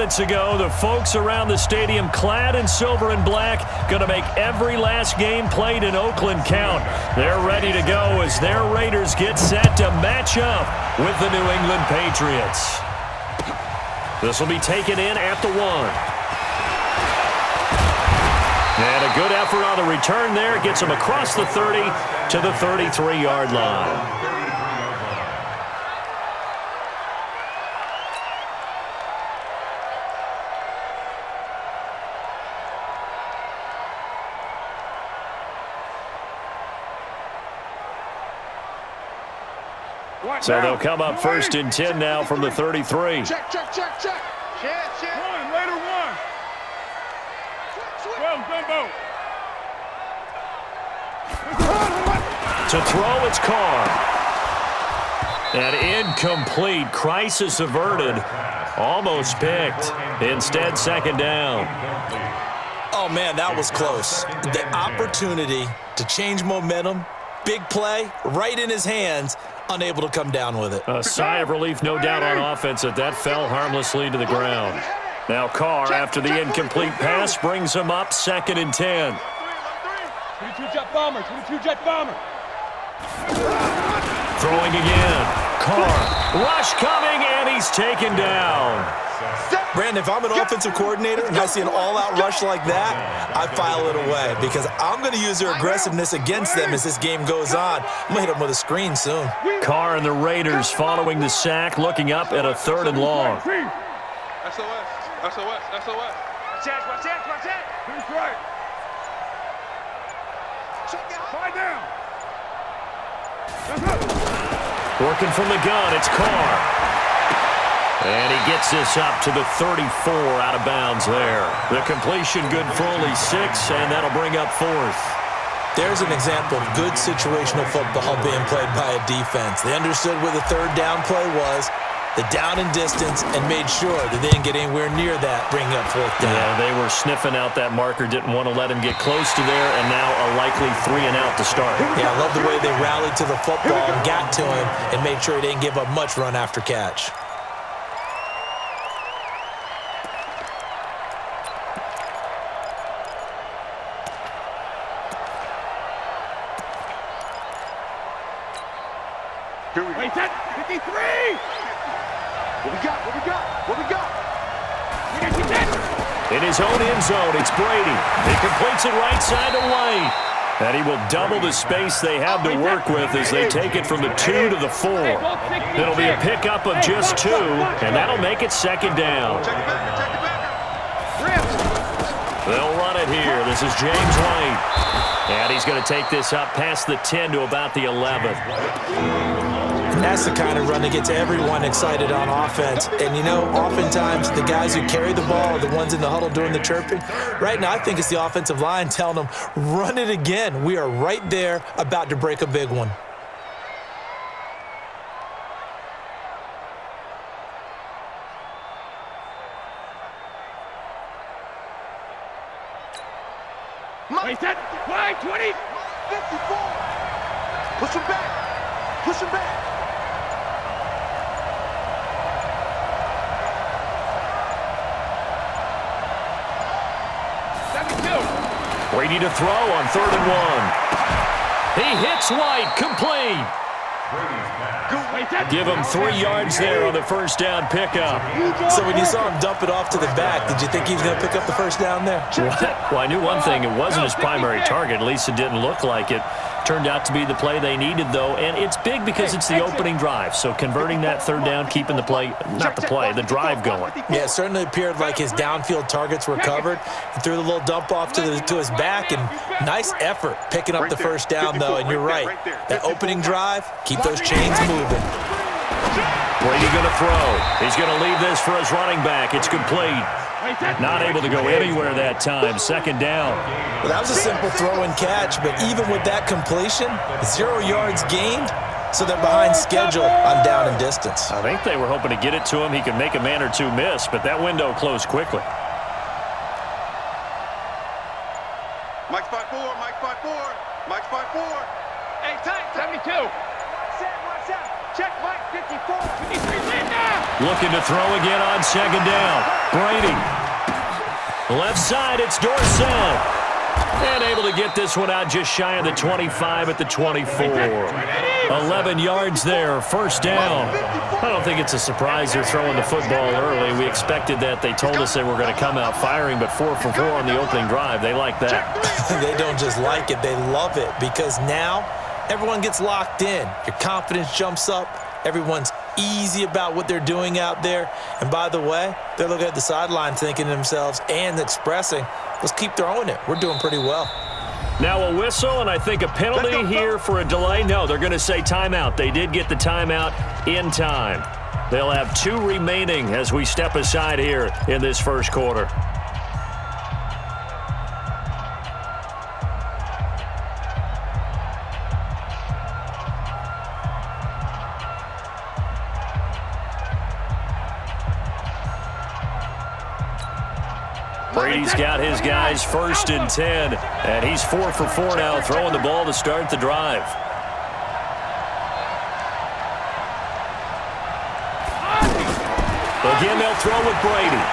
minutes ago, the folks around the stadium clad in silver and black going to make every last game played in Oakland count. They're ready to go as their Raiders get set to match up with the New England Patriots. This will be taken in at the 1. And a good effort on the return there. Gets him across the 30 to the 33-yard line. So they'll come up 1st and 10 now from the 33. Check. One, later one. 12, gumbo. To throw, it's Carr. And incomplete. Crisis averted. Almost picked. Instead, 2nd down. Oh, man, that was close. The opportunity to change momentum, big play, right in his hands, unable to come down with it. A sigh of relief, no doubt, on offense that fell harmlessly to the ground. Now Carr, after the incomplete pass, brings him up 2nd and 10. 22 jet bomber, 22 jet bomber. Throwing again. Carr, rush coming, and he's taken down. Brandon, if I'm an offensive coordinator and I see an all-out rush like that, I file it away because I'm going to use their aggressiveness against them as this game goes on. I'm going to hit them with a screen soon. Carr and the Raiders following the sack, looking up at a 3rd and long. SOS. Watch that. Who's right? Slide down. Working from the gun, it's Carr. And he gets this up to the 34 out of bounds there. The completion good for only 6, and that'll bring up 4th. There's an example of good situational football being played by a defense. They understood where the 3rd down play was, the down and distance, and made sure that they didn't get anywhere near that, bringing up 4th down. Yeah, they were sniffing out that marker, didn't want to let him get close to there, and now a likely 3 and out to start. Yeah, I love the way they rallied to the football and got to him and made sure he didn't give up much run after catch. Here we go. Wait, 53! What we got? In his own end zone, it's Brady. He completes it right side to White. And he will double the space they have to work with as they take it from the 2 to the 4. It'll be a pickup of just 2, and that'll make it 2nd down. They'll run it here. This is James White. And he's going to take this up past the 10 to about the 11. That's the kind of run that gets everyone excited on offense. And, you know, oftentimes the guys who carry the ball are the ones in the huddle doing the chirping. Right now, I think it's the offensive line telling them, run it again. We are right there about to break a big one. Wait, set. 20. 54. Push him back. Brady to throw on 3rd and 1. He hits White, complete. Give him 3 yards there on the 1st down pickup. So when you saw him dump it off to the back, did you think he was going to pick up the 1st down there? Well, I knew one thing. It wasn't his primary target. At least it didn't look like it. Turned out to be the play they needed, though, and it's big because it's the opening drive. So converting that 3rd down, keeping the drive going. Yeah, it certainly appeared like his downfield targets were covered. He threw the little dump off to his back, and nice effort picking up the 1st down, though. And you're right, that opening drive, keep those chains moving. Brady going to throw. He's going to leave this for his running back. It's complete. Not able to go anywhere that time. 2nd down. Well, that was a simple throw and catch, but even with that completion, 0 yards gained, so they're behind schedule on down and distance. I think they were hoping to get it to him. He could make a man or two miss, but that window closed quickly. Mike's 5'4", Mike's 5'4", Mike's 5'4". Hey, tight, 72. Watch out. Check Mike, 54. 53, lead now. Looking to throw again on second down. Brady. Left side, it's Dorsett. And able to get this one out just shy of the 25 at the 24. 11 yards there, first down. I don't think it's a surprise they're throwing the football early. We expected that. They told us they were going to come out firing, but 4 for 4 on the opening drive. They like that. They don't just like it, they love it, because now everyone gets locked in. Your confidence jumps up. Everyone's easy about what they're doing out there. And by the way, they're looking at the sideline thinking to themselves and expressing, let's keep throwing it. We're doing pretty well. Now a whistle, and I think a penalty here for a delay. No, they're going to say timeout. They did get the timeout in time. They'll have 2 remaining as we step aside here in this first quarter. Brady's got his guys first and 10, and he's 4 for 4 now, throwing the ball to start the drive. Again, they'll throw with Brady.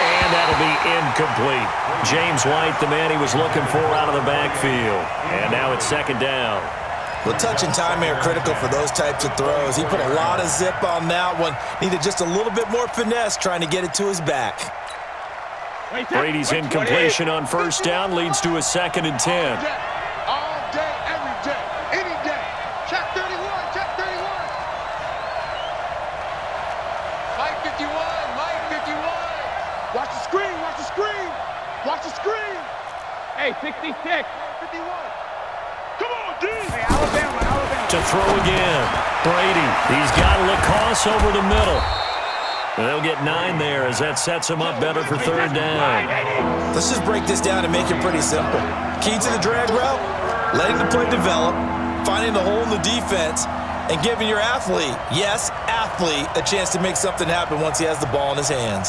And that'll be incomplete. James White, the man he was looking for out of the backfield. And now it's second down. Well, touch and time are critical for those types of throws. He put a lot of zip on that one. Needed just a little bit more finesse trying to get it to his back. Brady's incompletion on first down leads to a second and 10. All day, every day, any day. Check 31, check 31. Mike 51, Mike 51. Watch the screen, watch the screen. Watch the screen. Hey, 66. 51. Come on, D. Hey, Alabama. To throw again. Brady. He's got Lacoste over the middle. They'll get 9 there as that sets him up better for third down. Let's just break this down and make it pretty simple. Key to the drag route, letting the play develop, finding the hole in the defense, and giving your athlete, yes, athlete, a chance to make something happen once he has the ball in his hands.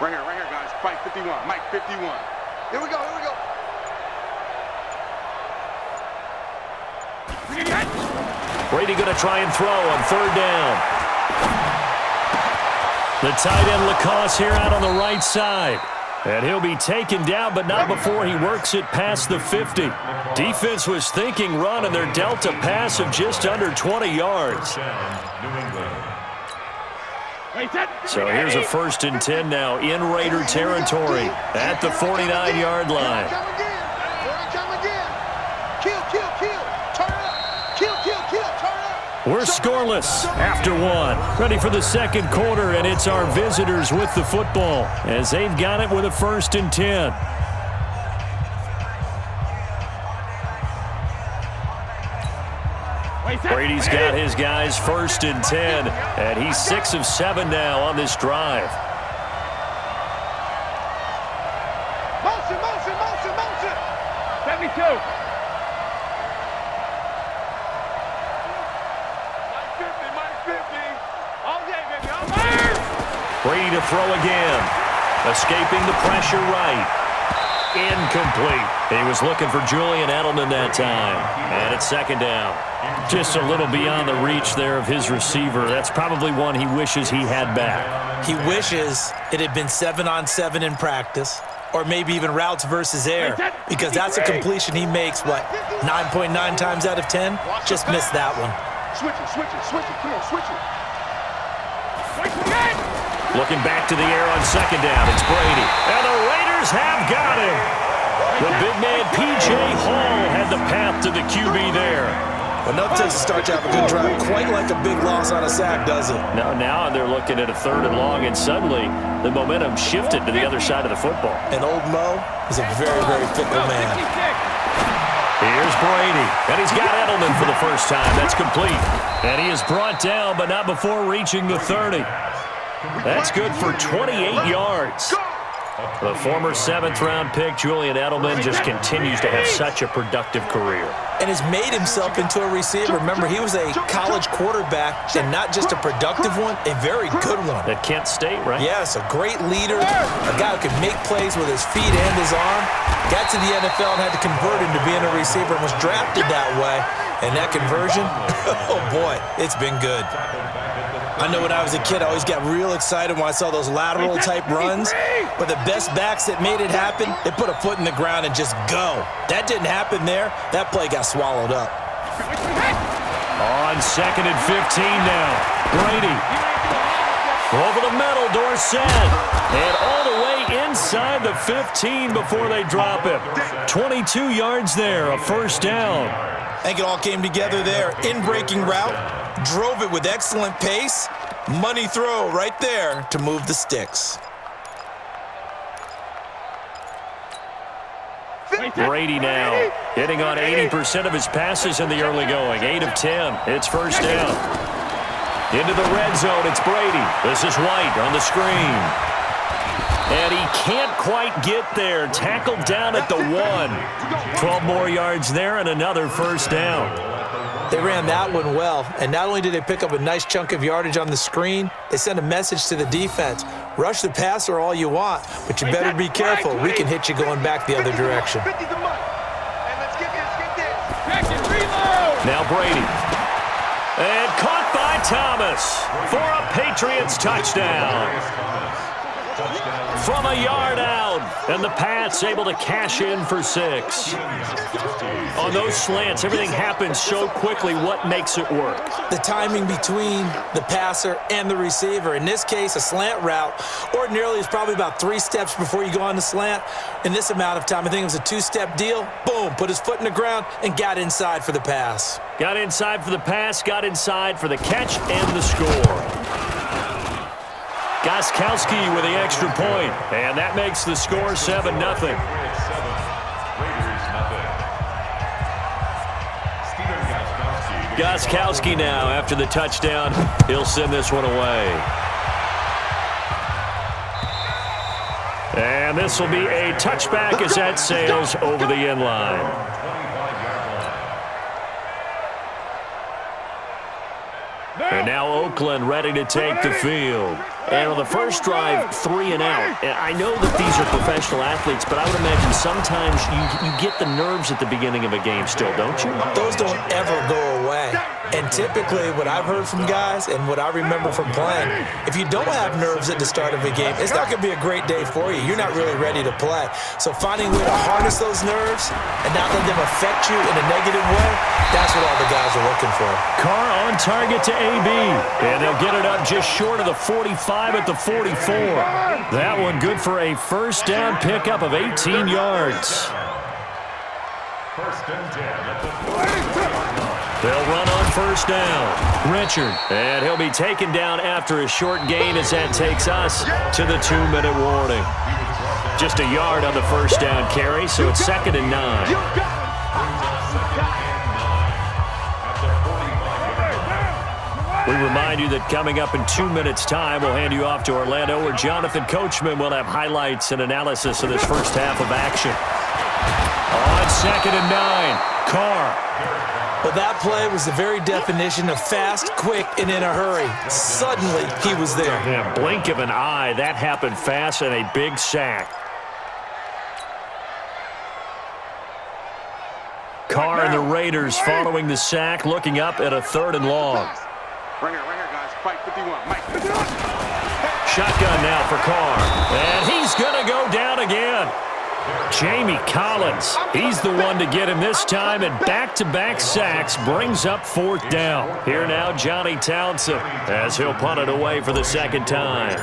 Right here, guys. Mike 51. Mike 51. Here we go. Brady going to try and throw on third down. The tight end Lacoste here out on the right side. And he'll be taken down, but not before he works it past the 50. Defense was thinking run, and they're dealt a pass of just under 20 yards. So here's a first and 10 now in Raider territory at the 49-yard line. We're scoreless after 1. Ready for the second quarter, and it's our visitors with the football as they've got it with a first and 10. Brady's got his guys first and 10, and he's 6 of 7 now on this drive. Motion. 72. Brady to throw again. Escaping the pressure right. Incomplete. He was looking for Julian Edelman that time. And it's second down. Just a little beyond the reach there of his receiver. That's probably one he wishes he had back. He wishes it had been 7-on-7 in practice, or maybe even routes versus air, because that's a completion he makes, 9.9 times out of 10? Just missed that one. Switch it. Come on, switch it. Looking back to the air on second down. It's Brady. And the Raiders have got him. The big man, P.J. Hall, had the path to the QB there. Enough to start to have a good drive. Quite like a big loss on a sack, does it? Now they're looking at a third and long, and suddenly the momentum shifted to the other side of the football. And old Mo is a very, very fickle man. Here's Brady, and he's got Edelman for the first time. That's complete. And he is brought down, but not before reaching the 30. That's good for 28 yards. The former 7th-round pick, Julian Edelman, just continues to have such a productive career. And has made himself into a receiver. Remember, he was a college quarterback, and not just a productive one, a very good one. At Kent State, right? Yes, a great leader, a guy who can make plays with his feet and his arm. Got to the NFL and had to convert into being a receiver and was drafted that way. And that conversion, oh boy, it's been good. I know when I was a kid, I always got real excited when I saw those lateral type runs. But the best backs that made it happen, they put a foot in the ground and just go. That didn't happen there. That play got swallowed up. On 2nd and 15 now. Brady. Over the middle, Dorsett. And all the way inside the 15 before they drop him. 22 yards there, a first down. I think it all came together there. In-breaking route, drove it with excellent pace. Money throw right there to move the sticks. Brady now hitting on 80% of his passes in the early going. 8 of 10. It's first down. Into the red zone, it's Brady. This is White on the screen. And he can't quite get there. Tackled down at the 1. 12 more yards there and another first down. They ran that one well, and not only did they pick up a nice chunk of yardage on the screen, they sent a message to the defense. Rush the passer all you want, but you better be careful. We can hit you going back the other direction. Now Brady. And caught by Thomas for a Patriots touchdown. From a yard out, and the Pats able to cash in for 6. On those slants, everything happens so quickly. What makes it work? The timing between the passer and the receiver. In this case, a slant route ordinarily is probably about 3 steps before you go on the slant. In this amount of time, I think it was a 2-step deal. Boom, put his foot in the ground and got inside for the pass. Got inside for the pass, got inside for the catch and the score. Gostkowski with the extra point, and that makes the score 7-0. Gostkowski now, after the touchdown, he'll send this one away. And this will be a touchback as that sails over the end line. And now Oakland ready to take the field. And on the first drive, 3 and out. And I know that these are professional athletes, but I would imagine sometimes you get the nerves at the beginning of a game still, don't you? Those don't ever go away. And typically what I've heard from guys and what I remember from playing, if you don't have nerves at the start of a game, it's not going to be a great day for you. You're not really ready to play. So finding a way to harness those nerves and not let them affect you in a negative way, that's what all the guys are looking for. Carr on target to AB. And they'll get it up just short of the 45 at the 44. That one good for a first down pickup of 18 yards. First and 10 at the 40. They'll run on first down. Richard. And he'll be taken down after a short gain as that takes us to the 2-minute warning. Just a yard on the first down carry, so it's 2nd and 9. We remind you that coming up in 2 minutes' time, we'll hand you off to Orlando, where Jonathan Coachman will have highlights and analysis of this first half of action. On 2nd and 9, Carr. Well, that play was the very definition of fast, quick, and in a hurry. Suddenly, he was there. Yeah, blink of an eye, that happened fast, and a big sack. Carr and the Raiders following the sack, looking up at a 3rd and long. Right here, guys. Fight 51. Mike. Shotgun now for Carr. And he's going to go down again. Jamie Collins, he's the one to get him this time, and back-to-back sacks brings up 4th down. Here now, Johnny Townsend, as he'll punt it away for the 2nd time.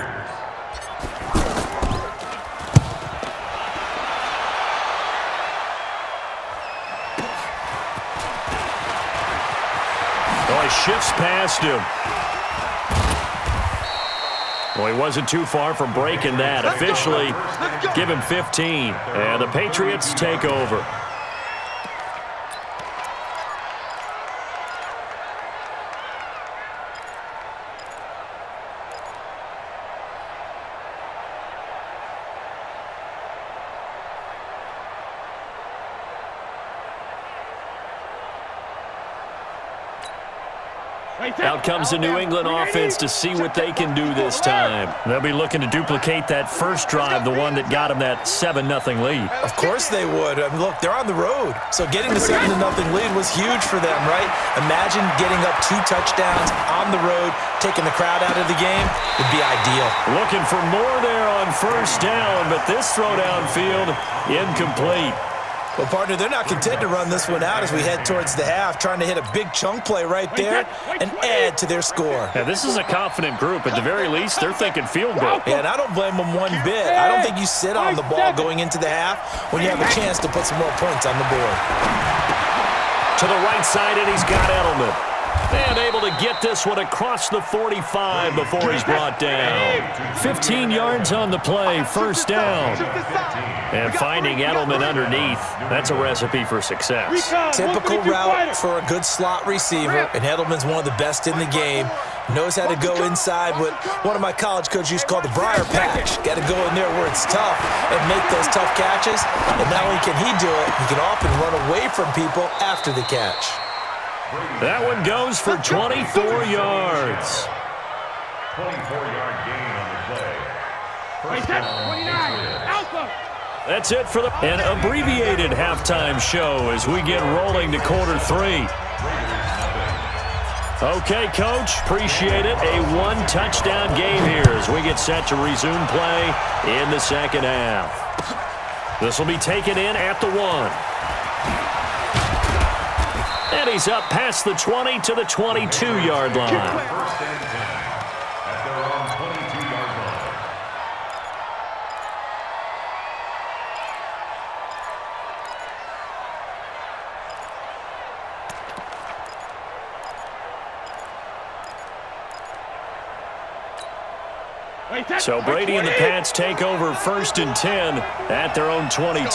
Oh, he shifts past him. Well, he wasn't too far from breaking that. Officially, give him 15. And the Patriots take over. Out comes the New England offense to see what they can do this time. They'll be looking to duplicate that first drive, the one that got them that 7-0 lead. Of course they would. I mean, look, they're on the road. So getting the 7-0 lead was huge for them, right? Imagine getting up 2 touchdowns on the road, taking the crowd out of the game would be ideal. Looking for more there on first down, but this throw downfield, incomplete. Well, partner, they're not content to run this one out as we head towards the half, trying to hit a big chunk play right there and add to their score. Yeah, this is a confident group. At the very least, they're thinking field goal. Yeah, and I don't blame them one bit. I don't think you sit on the ball going into the half when you have a chance to put some more points on the board. To the right side, and he's got Edelman. And able to get this one across the 45 before he's brought down. 15 yards on the play, first down. And finding Edelman underneath, that's a recipe for success. Typical route for a good slot receiver, and Edelman's one of the best in the game. Knows how to go inside what one of my college coaches used to call the briar patch. Got to go in there where it's tough and make those tough catches. And not only can he do it, he can often run away from people after the catch. That one goes for 24 yards. 24-yard gain on the play. First down, 29. Alpha. That's it for an abbreviated halftime show as we get rolling to quarter 3. Okay, Coach, appreciate it. A 1-touchdown game here as we get set to resume play in the second half. This will be taken in at the 1. And he's up past the 20 to the 22-yard line. First and 10 at their own 22-yard line. So Brady and the Pats take over first and 10 at their own 22.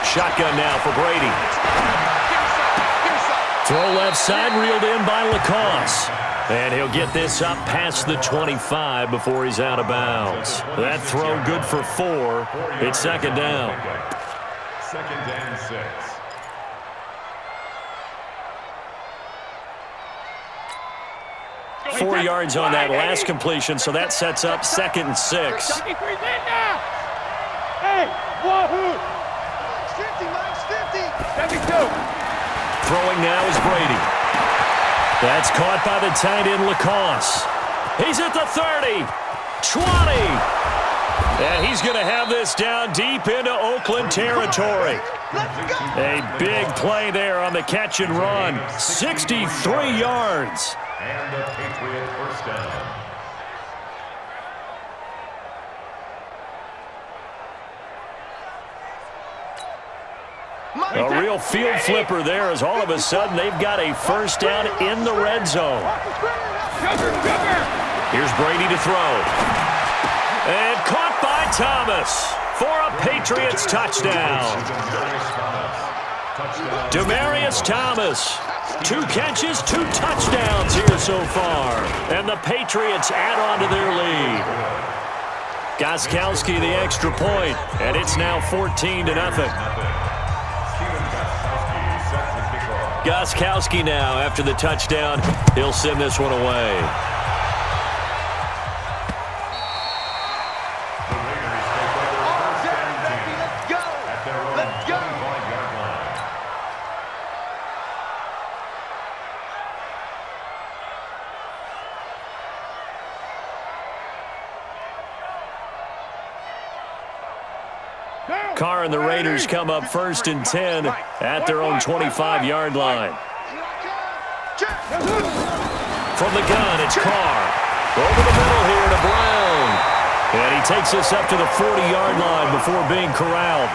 Shotgun now for Brady. Throw left side, reeled in by Lacoste. And he'll get this up past the 25 before he's out of bounds. That throw good for 4. It's second down. Second and 6. 4 yards on that last completion, so that sets up second and 6. Hey, wahoo! 50, Mike's 50. 72. Throwing now is Brady. That's caught by the tight end Lacoste. He's at the 30, 20. And he's going to have this down deep into Oakland territory. A big play there on the catch and run. 63 yards. And the Patriot first down. A real field flipper there as all of a sudden they've got a first down in the red zone. Here's Brady to throw. And caught by Thomas for a Patriots touchdown. Demaryius Thomas. 2 catches, 2 touchdowns here so far. And the Patriots add on to their lead. Gostkowski the extra point, and it's now 14-0. Gostkowski now after the touchdown. He'll send this one away. Carr and the Raiders come up first and 10 at their own 25-yard line. From the gun, it's Carr. Over the middle here to Brown. And he takes us up to the 40-yard line before being corralled.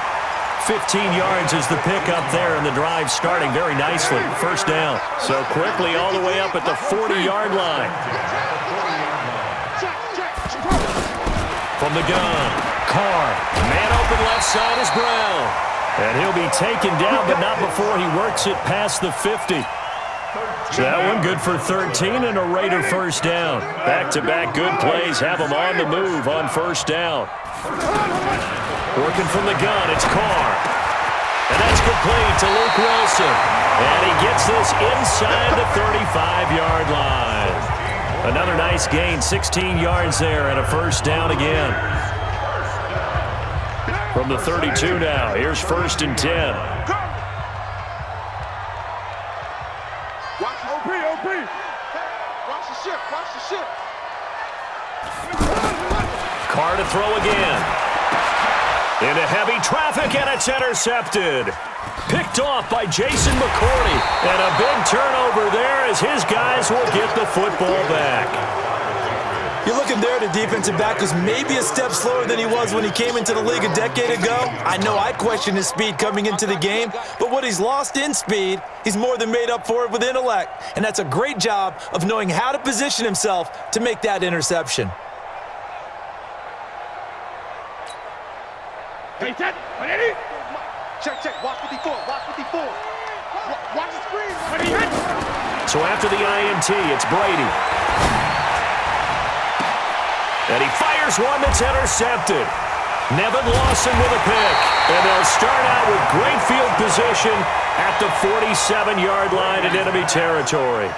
15 yards is the pickup there, and the drive starting very nicely. First down. So quickly all the way up at the 40-yard line. From the gun. Carr, man open left side is Brown. And he'll be taken down, but not before he works it past the 50. That one good for 13 and a Raider first down. Back-to-back good plays have him on the move on first down. Working from the gun, it's Carr. And that's complete to Luke Wilson. And he gets this inside the 35-yard line. Another nice gain, 16 yards there, and a first down again. From the 32 now, here's 1st and 10. Watch OP, OP. Watch the ship, watch the ship. Carr to throw again. Into heavy traffic, and it's intercepted. Picked off by Jason McCourty. And a big turnover there as his guys will get the football back. You're looking there, the defensive back was maybe a step slower than he was when he came into the league a decade ago. I know I questioned his speed coming into the game, but what he's lost in speed, he's more than made up for it with intellect. And that's a great job of knowing how to position himself to make that interception. Hey, Ted, ready? Check, check, watch 54, watch 54. Watch the screen. So after the INT, it's Brady. And he fires one that's intercepted. Nevin Lawson with a pick. And they'll start out with great field position at the 47-yard line in enemy territory.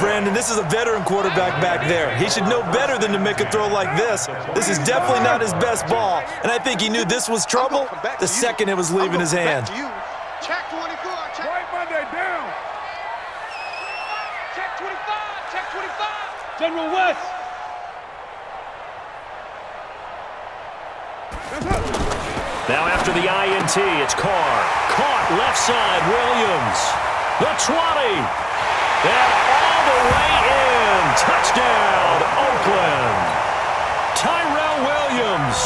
Brandon, this is a veteran quarterback back there. He should know better than to make a throw like this. This is definitely not his best ball, and I think he knew this was trouble the second it was leaving his hand. Check 24, check. White Monday down. Check 25, check 25. General West. Now after the INT, it's Carr. Caught left side, Williams. The 20. And all the way in. Touchdown, Oakland. Tyrell Williams,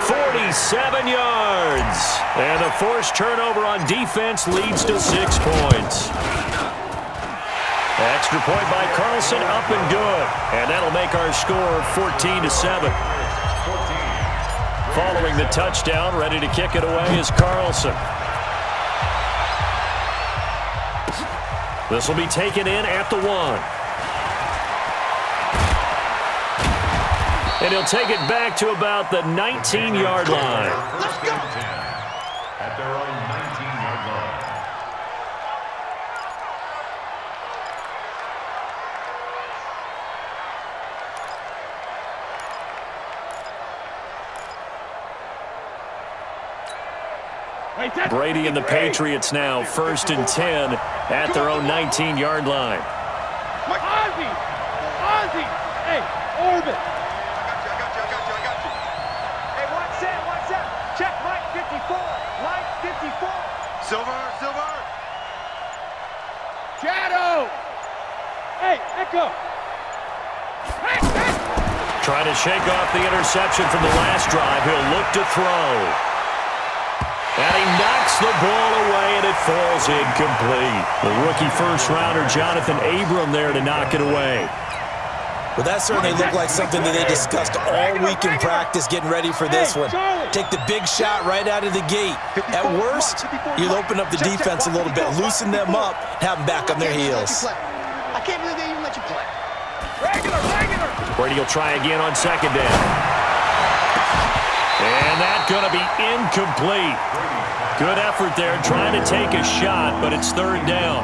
47 yards. And a forced turnover on defense leads to 6 points. Extra point by Carlson, up and good. And that'll make our score 14-7. Following the touchdown, ready to kick it away is Carlson. This will be taken in at the 1. And he'll take it back to about the 19-yard line. Let's go. At their own 19-yard line. Brady and the Patriots now 1st and 10 at their own 19-yard line. Ozzie! Ozzie! Hey, Orbit! I got you. Hey, watch that. Check Mike 54. Mike 54. Silver. Shadow! Hey, Echo! Hey! Trying to shake off the interception from the last drive. He'll look to throw. And he knocks the ball away, and it falls incomplete. The rookie first-rounder, Jonathan Abram, there to knock it away. Well, that certainly looked like something that they discussed all week in practice getting ready for this one. Take the big shot right out of the gate. At worst, you'll open up the defense a little bit, loosen them up, have them back on their heels. I can't believe they even let you play. Regular! Brady will try again on 2nd down. And that's going to be incomplete. Good effort there trying to take a shot, but it's 3rd down.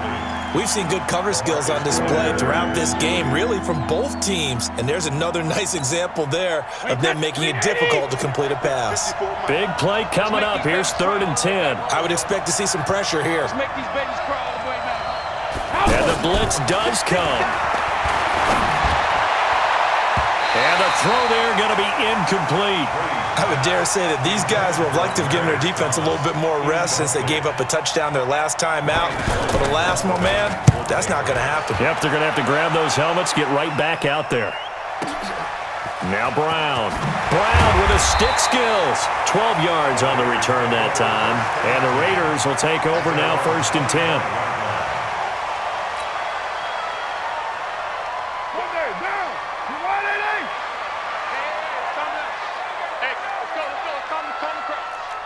We've seen good cover skills on display throughout this game, really from both teams. And there's another nice example there of them making it difficult to complete a pass. Big play coming up. Here's 3rd and 10. I would expect to see some pressure here. Let's make these babies crawl all the way back. And the blitz does come. And the throw there going to be incomplete. I would dare say that these guys would have liked to have given their defense a little bit more rest since they gave up a touchdown their last time out. But alas, my man, that's not going to happen. Yep, they're going to have to grab those helmets, get right back out there. Now Brown. Brown with his stick skills. 12 yards on the return that time. And the Raiders will take over now 1st and 10.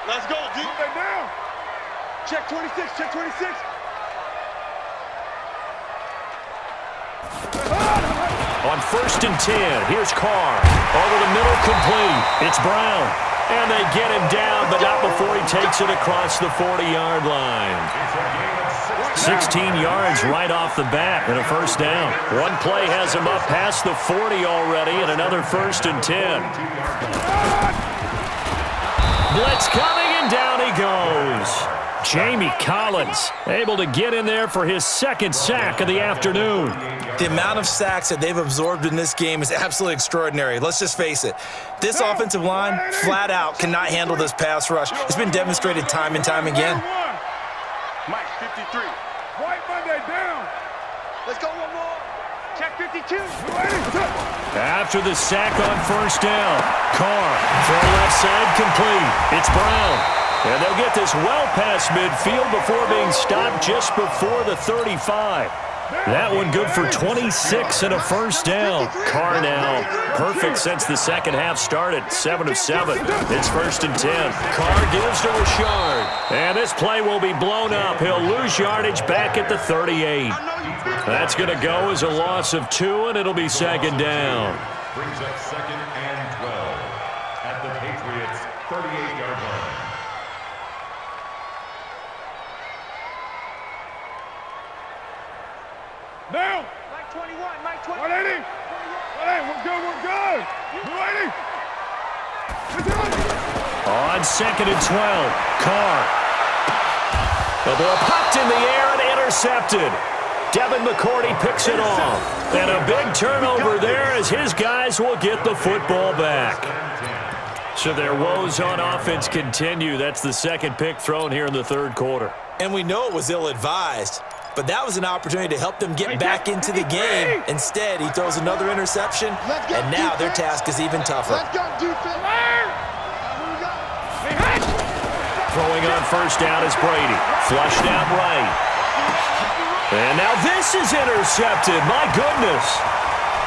Let's go, D. Down. Check 26, check 26. On 1st and 10, here's Carr. Over the middle, complete. It's Brown. And they get him down, but not before he takes it across the 40-yard line. 16 yards right off the bat and a first down. One play has him up past the 40 already and another 1st and 10. Blitz coming and down he goes. Jamie Collins able to get in there for his 2nd sack of the afternoon. The amount of sacks that they've absorbed in this game is absolutely extraordinary. Let's just face it. This offensive line, flat out, cannot handle this pass rush. It's been demonstrated time and time again. Mike, 53. White Monday down. Let's go one more. Check 52. After the sack on 1st down, Carr, throw left side complete. It's Brown. And they'll get this well past midfield before being stopped just before the 35. That one good for 26 and a first down. Carr now perfect since the second half started. 7 of 7. It's 1st and 10. Carr gives to Richard. And this play will be blown up. He'll lose yardage back at the 38. That's going to go as a loss of 2, and it'll be 2nd down. Brings up 2nd and 12 at the Patriots' 38-yard line. Down. Mike 21, Mike 21. 180. 180. We're good. We're good. 280. On 2nd and 12, Carr. The ball popped in the air and intercepted. Devin McCourty picks it off. And a big turnover there as his guys will get the football back. So their woes on offense continue. That's the 2nd pick thrown here in the 3rd quarter. And we know it was ill-advised, but that was an opportunity to help them get back into the game. Instead, he throws another interception, and now their task is even tougher. Let's go, defense. Throwing on 1st down is Brady. Flushed out right. And now this is intercepted. My goodness.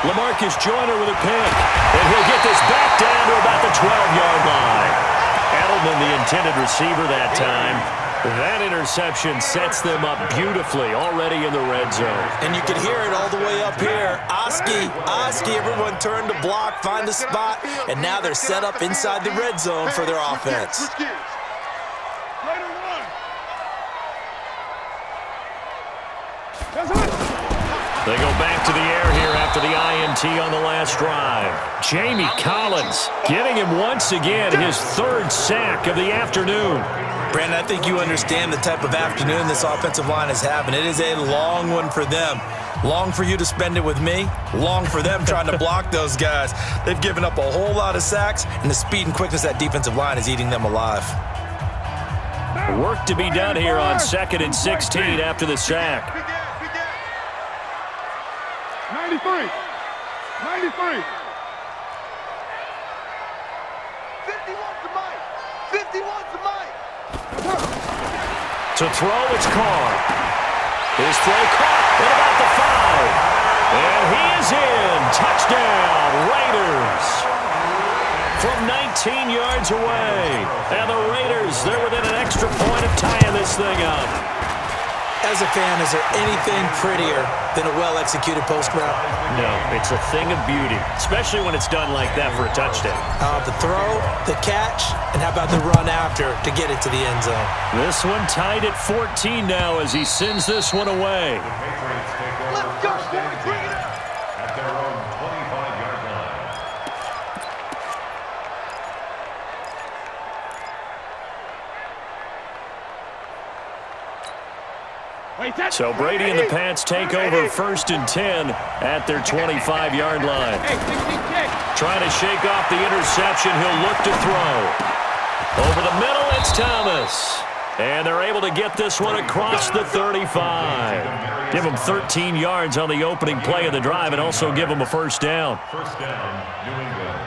LaMarcus Joyner with a pick. And he'll get this back down to about the 12-yard line. Edelman, the intended receiver that time. That interception sets them up beautifully already in the red zone. And you can hear it all the way up here. Oski, everyone turned to block, find a spot, and now they're set up inside the red zone for their offense. They go back to the air here after the INT on the last drive. Jamie Collins getting him once again his 3rd sack of the afternoon. Brandon, I think you understand the type of afternoon this offensive line is having. It is a long one for them. Long for you to spend it with me. Long for them trying to block those guys. They've given up a whole lot of sacks, and the speed and quickness of that defensive line is eating them alive. Work to be done here on 2nd and 16 after the sack. 93. 93. 51 to Mike. 51 to Mike. To throw, it's Carr. His throw caught at about the 5. And he is in. Touchdown, Raiders. From 19 yards away. And the Raiders, they're within an extra point of tying this thing up. As a fan, is there anything prettier than a well-executed post route? No, it's a thing of beauty, especially when it's done like that for a touchdown. The throw, the catch, and how about the run after to get it to the end zone? This one tied at 14 now as he sends this one away. Let's go, boys. Bring it up. At their own 25-yard line. So Brady and the Pats take over 1st and 10 at their 25-yard line. Trying to shake off the interception. He'll look to throw. Over the middle, it's Thomas. And they're able to get this one across the 35. Give them 13 yards on the opening play of the drive and also give them a first down. First down, New England.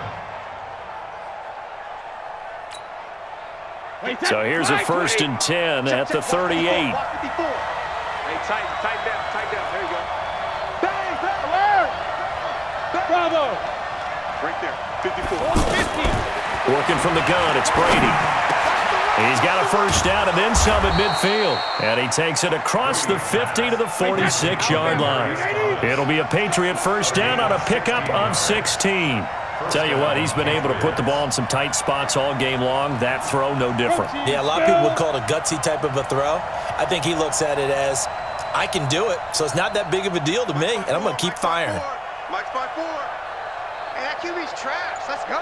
So here's a 1st and 10 at the 38. Hey, tighten down. There you go. Bang, bang, Bravo. Right there, 54. 50. Working from the gun, it's Brady. He's got a first down and then some at midfield. And he takes it across the 50 to the 46-yard line. It'll be a Patriot first down on a pickup of 16. Tell you what, he's been able to put the ball in some tight spots all game long. That throw, no different. Yeah, a lot of people would call it a gutsy type of a throw. I think he looks at it as, I can do it, so it's not that big of a deal to me, and I'm going to keep firing. Mike's 5-4. Hey, that QB's trash. Let's go.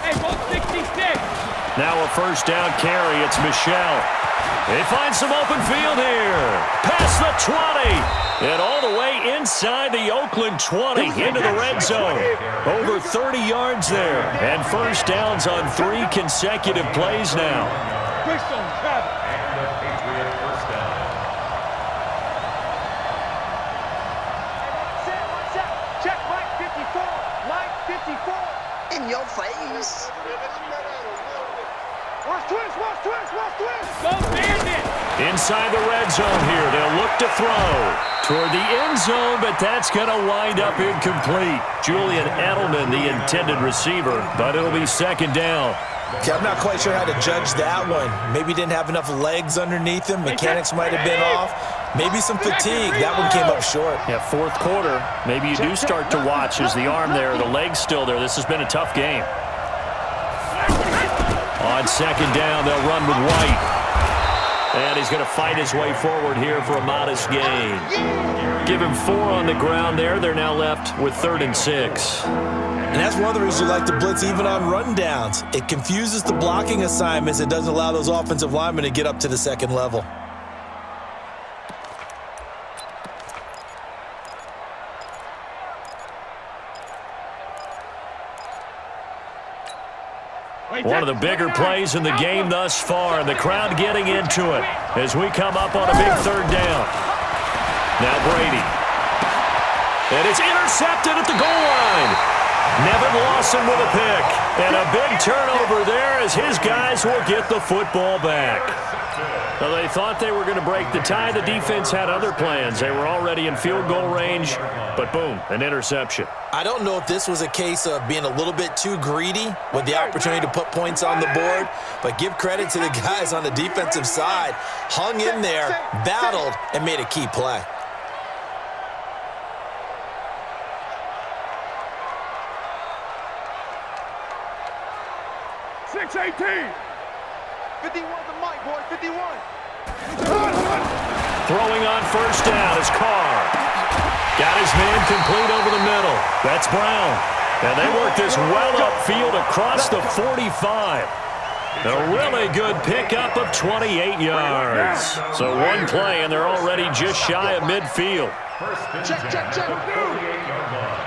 Hey, both 66. Now a first down carry. It's Michelle. He finds some open field here. Past the 20. And all the way inside the Oakland 20 into the red zone. Over 30 yards there. And first downs on 3 consecutive plays now. Quick zone, Travis. And the Patriot first down. What's up? Check Mike 54. Mike 54. In your face. Watch twist, watch twist, watch twist. Go Bandit. Inside the red zone here. They'll look to throw toward the end zone, but that's going to wind up incomplete. Julian Edelman, the intended receiver, but it'll be second down. Okay, I'm not quite sure how to judge that one. Maybe he didn't have enough legs underneath him. Mechanics might have been off. Maybe some fatigue. That one came up short. Yeah, fourth quarter. Maybe you do start to watch as the arm there, the leg's still there. This has been a tough game. On second down, they'll run with White. And he's going to fight his way forward here for a modest gain. Give him 4 on the ground there. They're now left with 3rd and 6. And that's one of the reasons you like to blitz even on rundowns. It confuses the blocking assignments. It doesn't allow those offensive linemen to get up to the second level. One of the bigger plays in the game thus far, and the crowd getting into it as we come up on a big 3rd down. Now Brady. And it's intercepted at the goal line. Nevin Lawson with a pick. And a big turnover there as his guys will get the football back. Well, they thought they were going to break the tie. The defense had other plans. They were already in field goal range, but boom, an interception. I don't know if this was a case of being a little bit too greedy with the opportunity to put points on the board, but give credit to the guys on the defensive side. Hung in there, battled, and made a key play. $6.18. 51 to Mike, boy. 51. Throwing on first down is Carr. Got his man complete over the middle. That's Brown. And they work this well upfield across the 45. A really good pickup of 28 yards. So one play, and they're already just shy of midfield. Check, check, check. 38-yard line.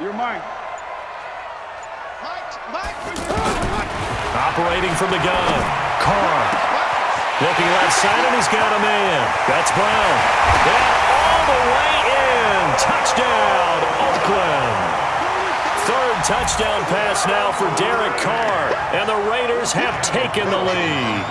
You're mine. Mike. Operating from the gun. Carr. Looking left side, and he's got a man. That's Brown. And all the way in. Touchdown, Oakland. 3rd touchdown pass now for Derek Carr. And the Raiders have taken the lead.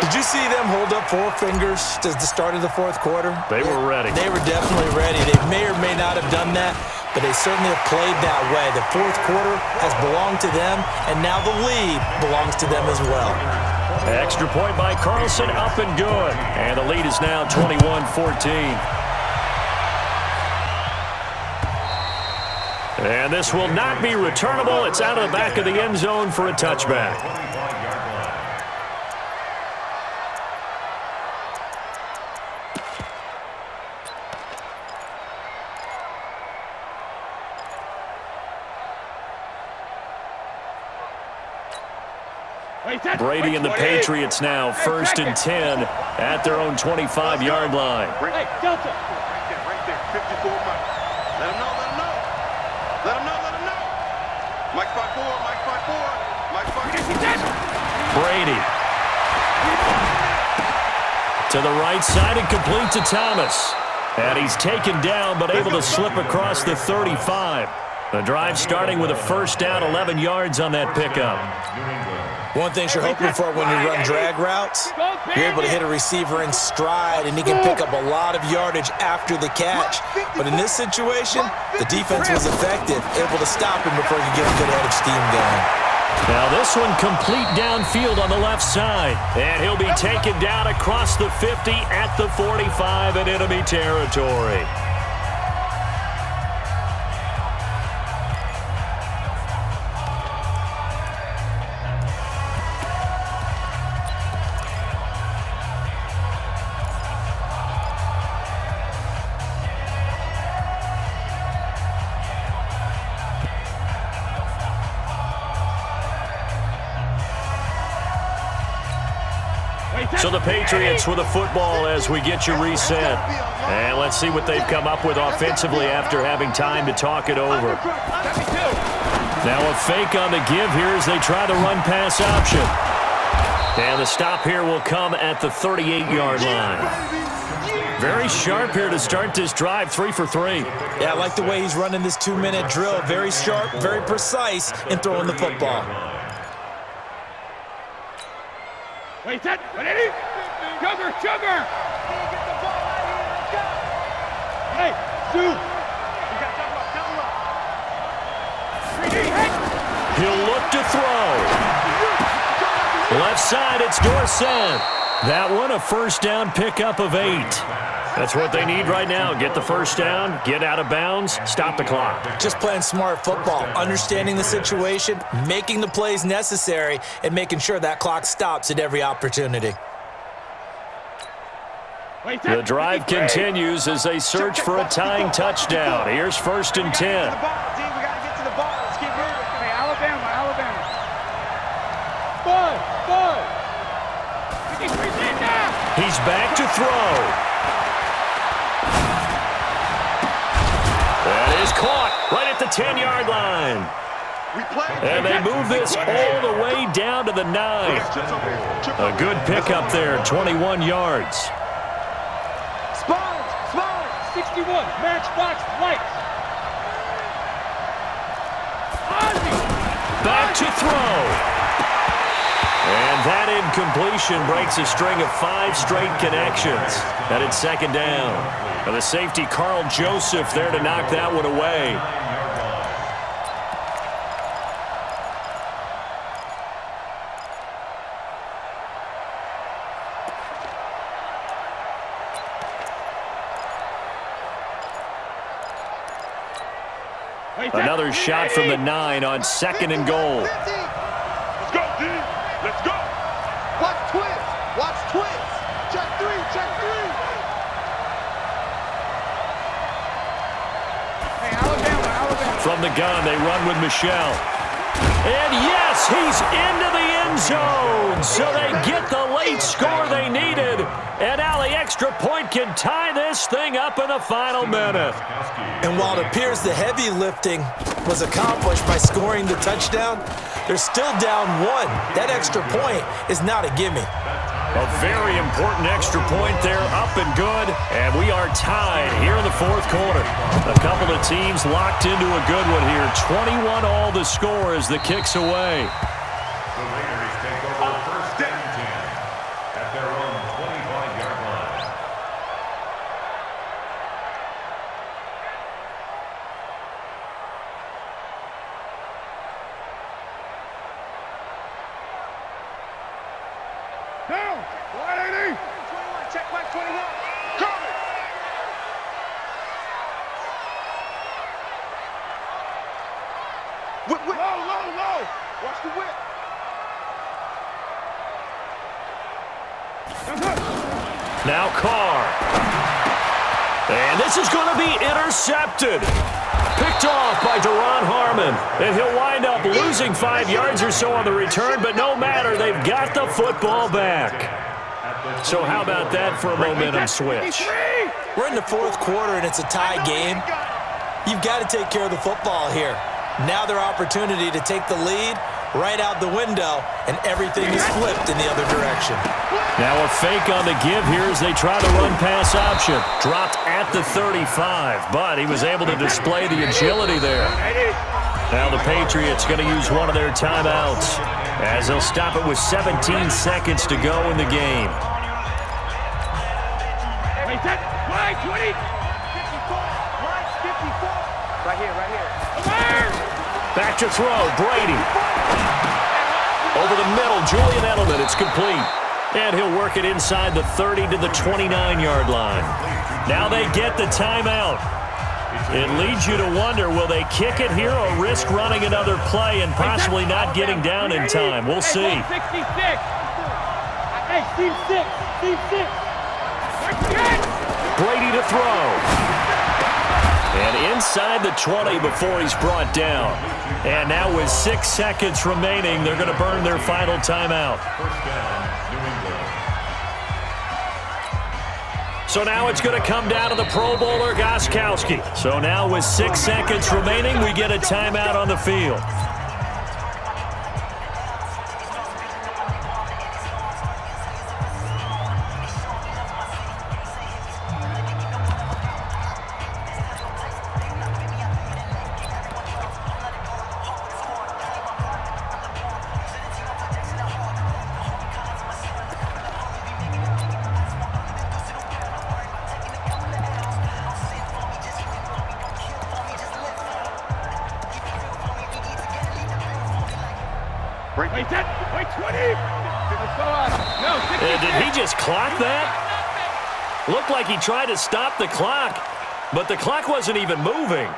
Did you see them hold up 4 fingers at the start of the 4th quarter? They were ready. They were definitely ready. They may or may not have done that, but they certainly have played that way. The 4th quarter has belonged to them, and now the lead belongs to them as well. Extra point by Carlson, up and good. And the lead is now 21-14. And this will not be returnable. It's out of the back of the end zone for a touchback. Brady and the Patriots now 1st and 10 at their own 25-yard line. Hey, Delta. Right there. 54 Mike. Let him know, let him know. Let him know, let him know. Mike's 5-4, Mike's 5-4. Mike's 5-4. Brady. To the right side and complete to Thomas. And he's taken down but able to slip across the 35. The drive starting with a first down, 11 yards on that pickup. One thing you're hoping for when you run drag routes, you're able to hit a receiver in stride, and he can pick up a lot of yardage after the catch. But in this situation, the defense was effective, able to stop him before he could get a good head of steam going. Now this one complete downfield on the left side. And he'll be taken down across the 50 at the 45 in enemy territory. So the Patriots with a football as we get you reset. And let's see what they've come up with offensively after having time to talk it over. Now a fake on the give here as they try the run-pass option. And the stop here will come at the 38-yard line. Very sharp here to start this drive, 3 for 3. Yeah, I like the way he's running this 2-minute drill. Very sharp, very precise in throwing the football. Wait, that, ready? Sugar, sugar! Hey, Sue! He'll look to throw. Left side, it's Dorsett. That one, a first down pickup of 8. That's what they need right now. Get the first down, get out of bounds, stop the clock. Just playing smart football, understanding the situation, making the plays necessary, and making sure that clock stops at every opportunity. The drive continues as they search for a tying touchdown. Here's 1st and 10. We got to get to the ball. Let's keep moving. Hey, Alabama. Bud. He's back to throw. That is caught right at the 10-yard line. And they move this all the way down to the 9. A good pickup there, 21 yards. Small, 61, matchbox lights. Back to throw. And that incompletion breaks a string of 5 straight connections. And it's 2nd down. And the safety, Carl Joseph, there to knock that one away. Another shot from the 9 on 2nd and goal. Let's go, D. Let's go. Watch twins. Check 3. Hey, Alabama. From the gun, they run with Michelle. And yes, he's into the end zone. So they get the late score they needed. And now the extra point can tie this thing up in the final minute. And while it appears the heavy lifting was accomplished by scoring the touchdown, they're still down 1. That extra point is not a gimme. A very important extra point there, up and good. And we are tied here in the 4th quarter. A couple of teams locked into a good one here. 21 all the score as the kick's away. The Raiders take over 1st and 10 at their own 25-yard line. Down. 180. 21. Check back 21. Coming. Whip. Low. Watch the whip. Now Carr. And this is going to be intercepted. Picked off by Deron Harmon. And he'll wind up losing 5 yards or so on the return, but no matter, they've got the football back. So how about that for a momentum switch? We're in the 4th quarter, and it's a tie game. You've got to take care of the football here. Now their opportunity to take the lead right out the window, and everything is flipped in the other direction. Now a fake on the give here as they try the run-pass option. Dropped at the 35, but he was able to display the agility there. Now the Patriots going to use one of their timeouts as they'll stop it with 17 seconds to go in the game. Line 20. 54. Line 54. Right here. Fire. Back to throw, Brady. Over the middle, Julian Edelman. It's complete. And he'll work it inside the 30 to the 29-yard line. Now they get the timeout. It leads you to wonder, will they kick it here or risk running another play and possibly not getting down in time? We'll see. 66. Hey, Steve 6. Steve 6. Brady to throw. And inside the 20 before he's brought down. And now with 6 seconds remaining, they're going to burn their final timeout. First down, New England. So now it's going to come down to the Pro Bowler, Gostkowski. So now with 6 seconds remaining, we get a timeout on the field. Wait, 20. No, 66. Did he just clock that? Looked like he tried to stop the clock, but the clock wasn't even moving.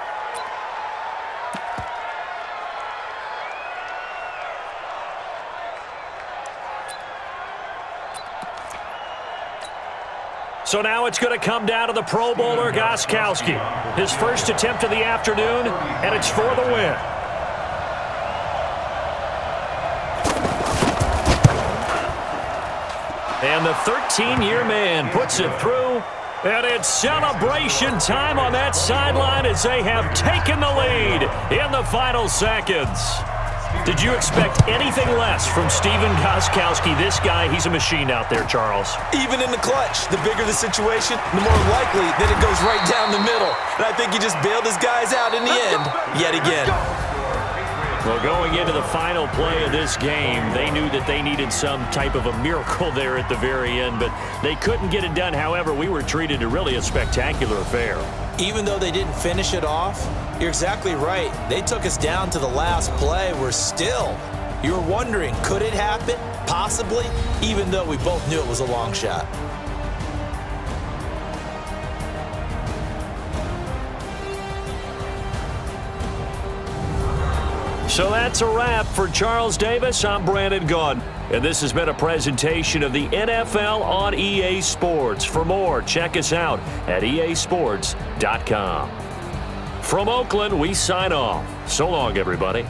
So now it's going to come down to the Pro Bowler, Gostkowski. His first attempt of the afternoon, and it's for the win. And the 13-year man puts it through. And it's celebration time on that sideline as they have taken the lead in the final seconds. Did you expect anything less from Stephen Gostkowski? This guy, he's a machine out there, Charles. Even in the clutch, the bigger the situation, the more likely that it goes right down the middle. And I think he just bailed his guys out in the end, yet again. Well, going into the final play of this game, they knew that they needed some type of a miracle there at the very end, but they couldn't get it done. However, we were treated to really a spectacular affair. Even though they didn't finish it off, you're exactly right. They took us down to the last play. We're still, you were wondering, could it happen? Possibly, even though we both knew it was a long shot. So that's a wrap for Charles Davis. I'm Brandon Gaudin, and this has been a presentation of the NFL on EA Sports. For more, check us out at easports.com. From Oakland, we sign off. So long, everybody.